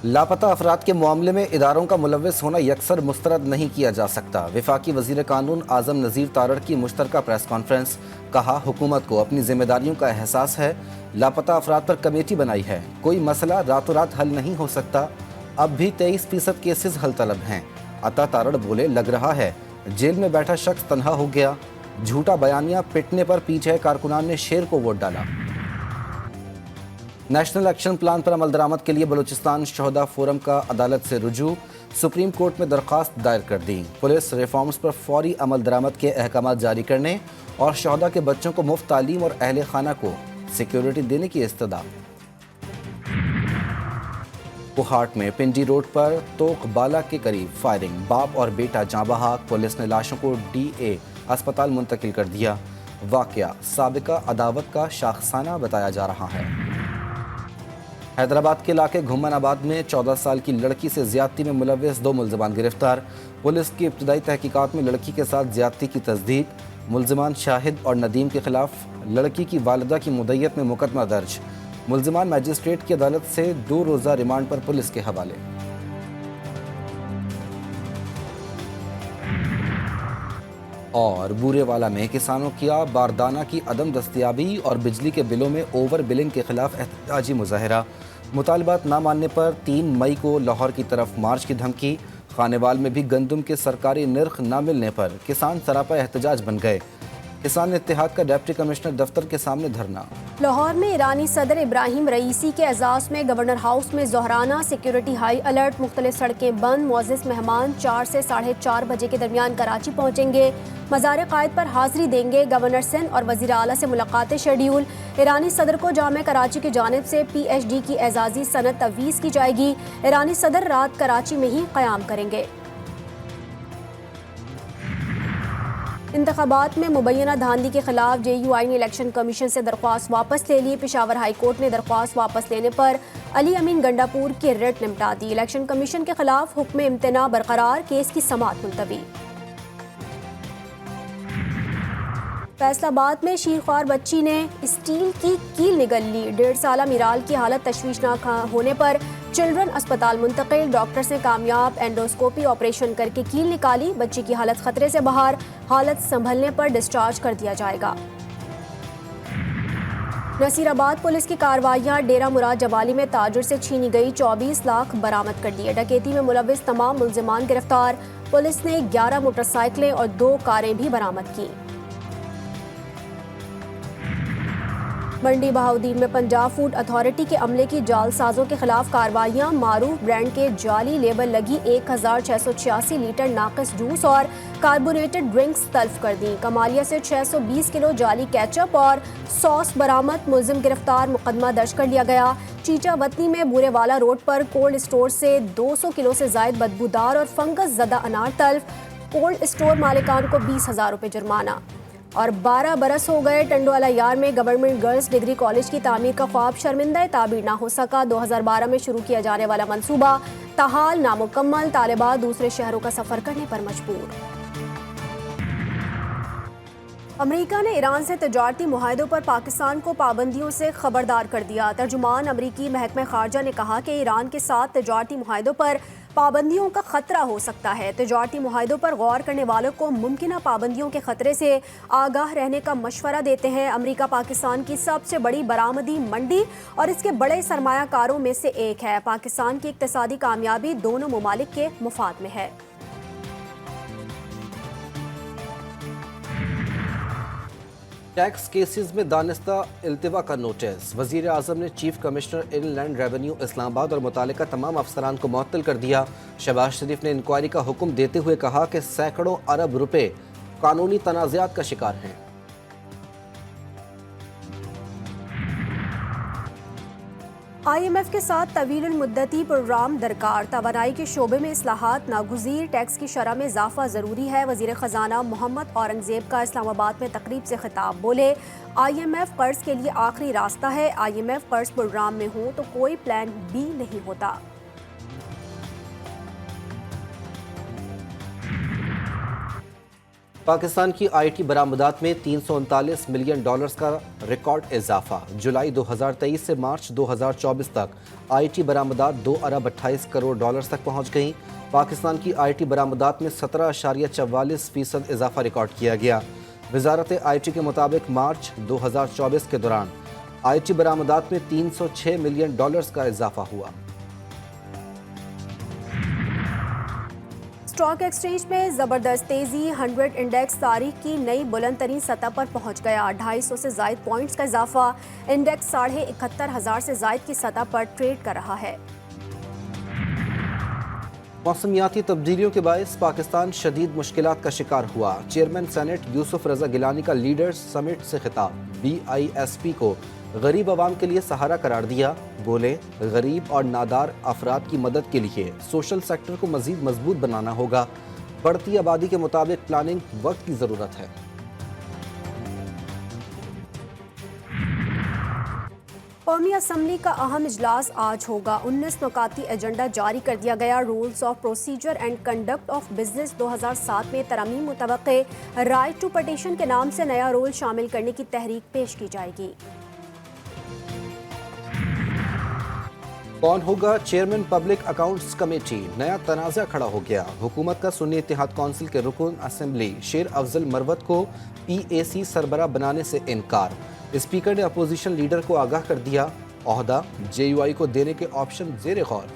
لاپتہ افراد کے معاملے میں اداروں کا ملوث ہونا یکسر مسترد نہیں کیا جا سکتا۔ وفاقی وزیر قانون اعظم نذیر تارڑ کی مشترکہ پریس کانفرنس۔ کہا، حکومت کو اپنی ذمہ داریوں کا احساس ہے، لاپتہ افراد پر کمیٹی بنائی ہے۔ کوئی مسئلہ راتوں رات حل نہیں ہو سکتا، اب بھی 23% کیسز حل طلب ہیں۔ عطا تارڑ بولے، لگ رہا ہے جیل میں بیٹھا شخص تنہا ہو گیا، جھوٹا بیانیہ پٹنے پر پیچھے کارکنان نے شیر کو ووٹ ڈالا۔ نیشنل ایکشن پلان پر عمل درآمد کے لیے بلوچستان شہداء فورم کا عدالت سے رجوع۔ سپریم کورٹ میں درخواست دائر کر دی۔ پولیس ریفارمز پر فوری عمل درآمد کے احکامات جاری کرنے اور شہداء کے بچوں کو مفت تعلیم اور اہل خانہ کو سیکیورٹی دینے کی استدعا۔ کوہاٹ میں پنڈی روڈ پر توق بالا کے قریب فائرنگ، باپ اور بیٹا جاں بحق۔ پولیس نے لاشوں کو DA اسپتال منتقل کر دیا۔ واقعہ سابقہ عداوت کا شاخسانہ بتایا جا رہا ہے۔ حیدرآباد کے علاقے گھمن آباد میں 14 سال کی لڑکی سے زیادتی میں ملوث 2 ملزمان گرفتار۔ پولیس کی ابتدائی تحقیقات میں لڑکی کے ساتھ زیادتی کی تصدیق۔ ملزمان شاہد اور ندیم کے خلاف لڑکی کی والدہ کی مدعیت میں مقدمہ درج۔ ملزمان میجسٹریٹ کی عدالت سے 2 روزہ ریمانڈ پر پولیس کے حوالے۔ اور بورے والا میں کسانوں کیا باردانہ کی عدم دستیابی اور بجلی کے بلوں میں اوور بلنگ کے خلاف احتجاجی مظاہرہ۔ مطالبات نہ ماننے پر 3 مئی کو لاہور کی طرف مارچ کی دھمکی۔ خانیوال میں بھی گندم کے سرکاری نرخ نہ ملنے پر کسان سراپا احتجاج بن گئے۔ کسان اتحاد کا ڈپٹی کمشنر دفتر کے سامنے دھرنا۔ لاہور میں ایرانی صدر ابراہیم رئیسی کے اعزاز میں گورنر ہاؤس میں ظہرانہ سیکیورٹی ہائی الرٹ، مختلف سڑکیں بند۔ معزز مہمان 4 سے 4:30 بجے کے درمیان کراچی پہنچیں گے۔ مزار قائد پر حاضری دیں گے۔ گورنر سندھ اور وزیر اعلیٰ سے ملاقاتیں شیڈیول۔ ایرانی صدر کو جامعہ کراچی کی جانب سے PhD کی اعزازی سند تفویض کی جائے گی۔ ایرانی صدر رات کراچی میں ہی قیام کریں گے۔ انتخابات میں مبینہ دھاندلی کے خلاف JUI نے الیکشن کمیشن سے درخواست واپس لے لی۔ پشاور ہائی کورٹ نے درخواست واپس لینے پر علی امین گنڈاپور کی ریٹ نمٹا دی۔ الیکشن کمیشن کے خلاف حکم امتناع برقرار، کیس کی سماعت ملتوی۔ فیصل آباد میں شیرخوار بچی نے اسٹیل کی کیل نگل لی۔ 1.5 سالہ میرال کی حالت تشویشناک ہونے پر چلڈرن اسپتال منتقل۔ ڈاکٹرز نے کامیاب اینڈوسکوپی آپریشن کر کے کیل نکالی۔ بچی کی حالت خطرے سے باہر، حالت سنبھلنے پر ڈسچارج کر دیا جائے گا۔ نصیر آباد پولیس کی کارروائیاں، ڈیرہ مراد جوالی میں تاجر سے چھینی گئی 24 لاکھ برآمد کر دیے۔ ڈکیتی میں ملوث تمام ملزمان گرفتار۔ پولیس نے 11 موٹر سائیکلیں اور 2 کاریں بھی برآمد کی۔ منڈی بہاؤدین میں پنجاب فوڈ اتھارٹی کے عملے کی جعل سازوں کے خلاف کارروائیاں، معروف برانڈ کے جعلی لیبل لگی 1686 لیٹر ناقص جوس اور کاربونیٹڈ ڈرنکس تلف کر دیں۔ کمالیہ سے 620 کلو جعلی کیچپ اور سوس برآمد، ملزم گرفتار، مقدمہ درج کر لیا گیا۔ چیچا وطنی میں بورے والا روڈ پر کولڈ اسٹور سے 200 کلو سے زائد بدبودار اور فنگس زدہ انار تلف، کولڈ اسٹور مالکان کو 20,000 روپے جرمانہ۔ اور 12 برس ہو گئے ٹنڈوالا یار میں گورنمنٹ گرلز ڈگری کالج کی تعمیر کا خواب شرمندہ تعبیر نہ ہو سکا۔ 2012 میں شروع کیا جانے والا منصوبہ تاحال نامکمل، طالبات دوسرے شہروں کا سفر کرنے پر مجبور۔ امریکہ نے ایران سے تجارتی معاہدوں پر پاکستان کو پابندیوں سے خبردار کر دیا۔ ترجمان امریکی محکمہ خارجہ نے کہا کہ ایران کے ساتھ تجارتی معاہدوں پر پابندیوں کا خطرہ ہو سکتا ہے۔ تجارتی معاہدوں پر غور کرنے والوں کو ممکنہ پابندیوں کے خطرے سے آگاہ رہنے کا مشورہ دیتے ہیں۔ امریکہ پاکستان کی سب سے بڑی برآمدی منڈی اور اس کے بڑے سرمایہ کاروں میں سے ایک ہے۔ پاکستان کی اقتصادی کامیابی دونوں ممالک کے مفاد میں ہے۔ ٹیکس کیسز میں دانستہ التوا کا نوٹس۔ وزیر اعظم نے چیف کمشنر ان لینڈ ریونیو اسلام آباد اور متعلقہ تمام افسران کو معطل کر دیا۔ شہباز شریف نے انکوائری کا حکم دیتے ہوئے کہا کہ سینکڑوں ارب روپے قانونی تنازعات کا شکار ہیں۔ IMF کے ساتھ طویل المدتی پروگرام درکار۔ توانائی کے شعبے میں اصلاحات ناگزیر، ٹیکس کی شرح میں اضافہ ضروری ہے۔ وزیر خزانہ محمد اورنگزیب کا اسلام آباد میں تقریب سے خطاب، بولے IMF قرض کے لیے آخری راستہ ہے۔ IMF قرض پروگرام میں ہوں تو کوئی پلان B نہیں ہوتا۔ پاکستان کی آئی ٹی برآمدات میں $339 ملین کا ریکارڈ اضافہ۔ جولائی 2023 سے مارچ 2024 تک آئی ٹی برآمدات $2 ارب 28 کروڑ تک پہنچ گئیں۔ پاکستان کی آئی ٹی برآمدات میں 17.44% اضافہ ریکارڈ کیا گیا۔ وزارت آئی ٹی کے مطابق مارچ 2024 کے دوران آئی ٹی برآمدات میں $306 ملین کا اضافہ ہوا۔ اسٹاک ایکسچینج میں زبردست تیزی، 100 انڈیکس تاریخ کی نئی بلند ترین سطح پر پہنچ گیا۔ 250 سے زائد پوائنٹس کا اضافہ، انڈیکس 71,500 سے زائد کی سطح پر ٹریڈ کر رہا ہے۔ موسمیاتی تبدیلیوں کے باعث پاکستان شدید مشکلات کا شکار ہوا۔ چیئرمین سینٹ یوسف رضا گیلانی کا لیڈرز سمٹ سے خطاب، BISP کو غریب عوام کے لیے سہارا قرار دیا۔ بولے، غریب اور نادار افراد کی مدد کے لیے سوشل سیکٹر کو مزید مضبوط بنانا ہوگا۔ بڑھتی آبادی کے مطابق پلاننگ وقت کی ضرورت ہے۔ قومی اسمبلی کا اہم اجلاس آج ہوگا۔ 19 نکاتی ایجنڈا جاری کر دیا گیا۔ Rules of procedure and conduct of business 2007 میں ترامیم متوقع۔ رائٹ ٹو پٹیشن کے نام سے نیا رول شامل کرنے کی تحریک پیش کی جائے گی۔ کون ہوگا چیئرمین پبلک اکاؤنٹس کمیٹی؟ نیا تنازع کھڑا ہو گیا۔ حکومت کا سنی اتحاد کونسل کے رکن اسمبلی شیر افضل مروت کو PAC سربراہ بنانے سے انکار۔ اسپیکر نے اپوزیشن لیڈر کو آگاہ کر دیا، عہدہ JUI کو دینے کے آپشن زیر غور۔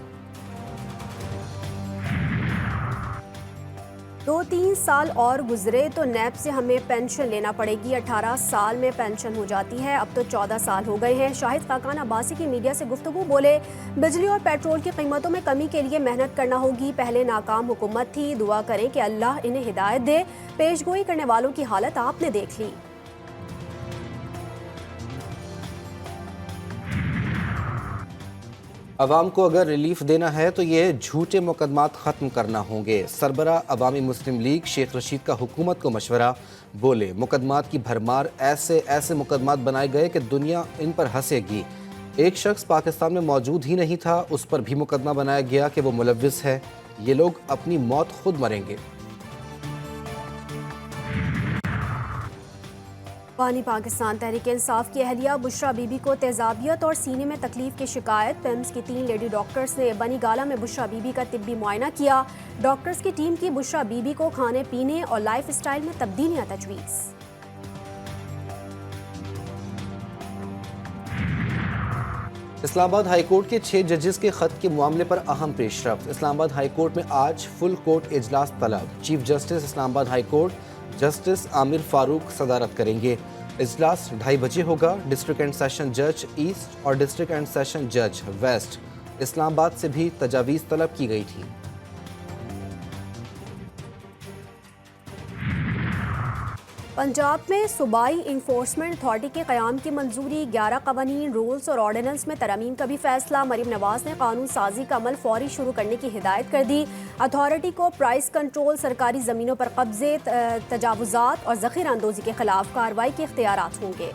2-3 سال اور گزرے تو نیب سے ہمیں پینشن لینا پڑے گی۔ 18 سال میں پینشن ہو جاتی ہے، اب تو 14 سال ہو گئے ہیں۔ شاہد خاقان عباسی کی میڈیا سے گفتگو، بولے بجلی اور پیٹرول کی قیمتوں میں کمی کے لیے محنت کرنا ہوگی۔ پہلے ناکام حکومت تھی، دعا کریں کہ اللہ انہیں ہدایت دے۔ پیش گوئی کرنے والوں کی حالت آپ نے دیکھ لی۔ عوام کو اگر ریلیف دینا ہے تو یہ جھوٹے مقدمات ختم کرنا ہوں گے۔ سربراہ عوامی مسلم لیگ شیخ رشید کا حکومت کو مشورہ، بولے مقدمات کی بھرمار، ایسے مقدمات بنائے گئے کہ دنیا ان پر ہنسے گی۔ ایک شخص پاکستان میں موجود ہی نہیں تھا، اس پر بھی مقدمہ بنایا گیا کہ وہ ملوث ہے۔ یہ لوگ اپنی موت خود مریں گے۔ بانی پاکستان تحریک انصاف کی اہلیہ بشرا بی بی کو تیزابیت اور سینے میں تکلیف کی شکایت۔ پیمز کی 3 لیڈی ڈاکٹرز نے بنی گالہ میں بشرا بی بی کا طبی معائنہ کیا۔ ڈاکٹرز کی ٹیم کی بشرا بی بی کو کھانے پینے اور لائف اسٹائل میں تبدیلیاں تجویز۔ اسلام آباد ہائی کورٹ کے 6 ججز کے خط کے معاملے پر اہم پیش رفت۔ اسلام آباد ہائی کورٹ میں آج فل کورٹ اجلاس طلب۔ چیف جسٹس اسلام آباد ہائی کورٹ جسٹس عامر فاروق صدارت کریں گے۔ اجلاس 2:30 بجے ہوگا۔ ڈسٹرکٹ اینڈ سیشن جج ایسٹ اور ڈسٹرکٹ اینڈ سیشن جج ویسٹ اسلام آباد سے بھی تجاویز طلب کی گئی تھی۔ پنجاب میں صوبائی انفورسمنٹ اتھارٹی کے قیام کی منظوری۔ 11 قوانین، رولز اور آرڈیننس میں ترامیم کا بھی فیصلہ۔ مریم نواز نے قانون سازی کا عمل فوری شروع کرنے کی ہدایت کر دی۔ اتھارٹی کو پرائس کنٹرول، سرکاری زمینوں پر قبضے، تجاوزات اور ذخیرہ اندوزی کے خلاف کارروائی کے اختیارات ہوں گے۔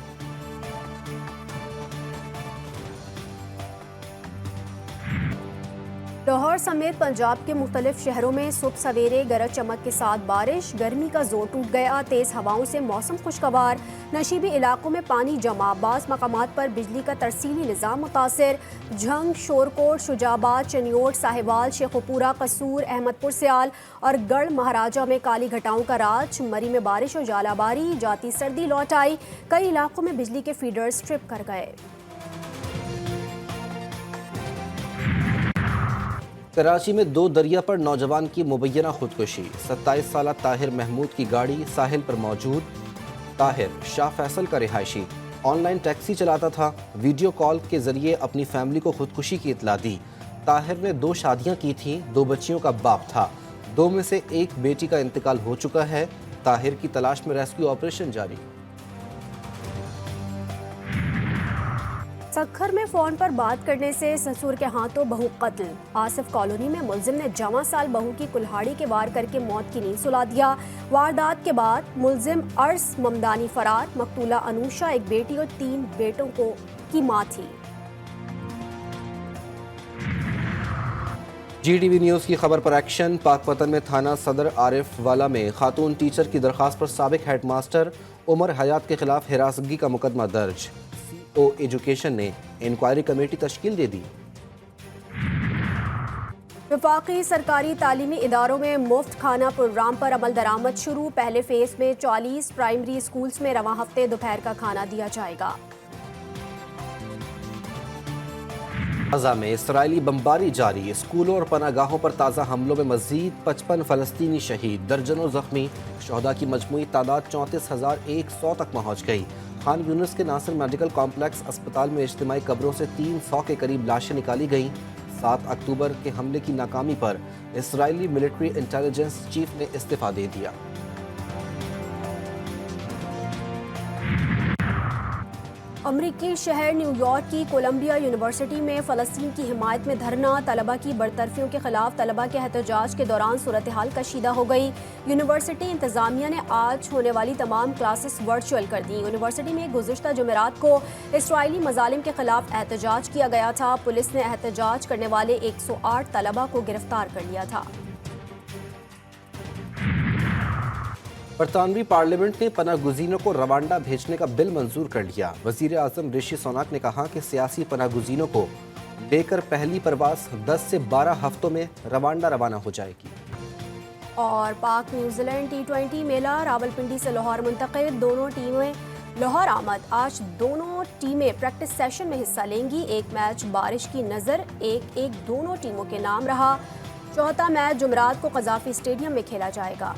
لاہور سمیت پنجاب کے مختلف شہروں میں صبح سویرے گرج چمک کے ساتھ بارش، گرمی کا زور ٹوٹ گیا۔ تیز ہواؤں سے موسم خوشگوار، نشیبی علاقوں میں پانی جمع، بعض مقامات پر بجلی کا ترسیلی نظام متاثر۔ جھنگ، شورکوٹ، شجاع آباد، چنیوٹ، ساہیوال، شیخوپورہ، قصور، احمد پور سیال اور گڑھ مہاراجہ میں کالی گھٹاؤں کا راج۔ مری میں بارش اور ژالہ باری، جاتی سردی لوٹ آئی۔ کئی علاقوں میں بجلی کے فیڈرز ٹرپ کر گئے۔ کراچی میں 2 دریا پر نوجوان کی مبینہ خودکشی۔ 27 سالہ طاہر محمود کی گاڑی ساحل پر موجود۔ طاہر شاہ فیصل کا رہائشی، آن لائن ٹیکسی چلاتا تھا۔ ویڈیو کال کے ذریعے اپنی فیملی کو خودکشی کی اطلاع دی۔ طاہر نے 2 شادیاں کی تھیں، 2 بچیوں کا باپ تھا۔ 2 میں سے ایک بیٹی کا انتقال ہو چکا ہے۔ طاہر کی تلاش میں ریسکیو آپریشن جاری۔ سکھر میں فون پر بات کرنے سے سسر کے ہاتھوں بہو قتل۔ آصف کالونی میں ملزم نے جواں سال بہو کی کلہاڑی کے وار کر کے موت کی نیند سلا دیا۔ واردات کے بعد ملزم ارس ممدانی فرار۔ مقتولہ انوشا ایک بیٹی اور 3 بیٹوں کی ماں تھی۔ جی ٹی وی نیوز کی خبر پر ایکشن۔ پاک پتن میں تھانہ صدر عارف والا میں خاتون ٹیچر کی درخواست پر سابق ہیڈ ماسٹر عمر حیات کے خلاف ہراسگی کا مقدمہ درج۔ سی او ایجوکیشن نے انکوائری کمیٹی تشکیل دے دی۔ وفاقی سرکاری تعلیمی اداروں میں مفت کھانا پروگرام پر عمل درآمد شروع۔ پہلے فیز میں 40 پرائمری اسکولز میں رواں ہفتے دوپہر کا کھانا دیا جائے گا۔ غزہ میں اسرائیلی بمباری جاری، اسکولوں اور پناہ گاہوں پر تازہ حملوں میں مزید 55 فلسطینی شہید، درجنوں زخمی، شہداء کی مجموعی تعداد 34,100 تک پہنچ گئی۔ خان یونس کے ناصر میڈیکل کمپلیکس اسپتال میں اجتماعی قبروں سے 300 کے قریب لاشیں نکالی گئیں۔ 7 اکتوبر کے حملے کی ناکامی پر اسرائیلی ملٹری انٹیلیجنس چیف نے استعفیٰ دے دیا۔ امریکی شہر نیو یارک کی کولمبیا یونیورسٹی میں فلسطین کی حمایت میں دھرنا، طلبہ کی برطرفیوں کے خلاف طلبہ کے احتجاج کے دوران صورتحال کشیدہ ہو گئی۔ یونیورسٹی انتظامیہ نے آج ہونے والی تمام کلاسز ورچوئل کر دیں۔ یونیورسٹی میں گزشتہ جمعرات کو اسرائیلی مظالم کے خلاف احتجاج کیا گیا تھا۔ پولیس نے احتجاج کرنے والے 108 طلبہ کو گرفتار کر لیا تھا۔ برطانوی پارلیمنٹ نے پناہ گزینوں کو روانڈا بھیجنے کا بل منظور کر لیا۔ وزیر اعظم رشی سوناک نے کہا کہ سیاسی پناہ گزینوں کو لے کر پہلی پرواز 10 سے 12 ہفتوں میں روانڈا روانہ ہو جائے گی۔ اور پاک نیوزی لینڈ T20 میلہ راولپنڈی سے لاہور منتقل، دونوں ٹیمیں لاہور آمد۔ آج دونوں ٹیمیں پریکٹس سیشن میں حصہ لیں گی۔ ایک میچ بارش کی نظر 1-1 دونوں ٹیموں کے نام رہا۔ چوتھا میچ جمعرات کو قذافی اسٹیڈیم میں کھیلا جائے گا۔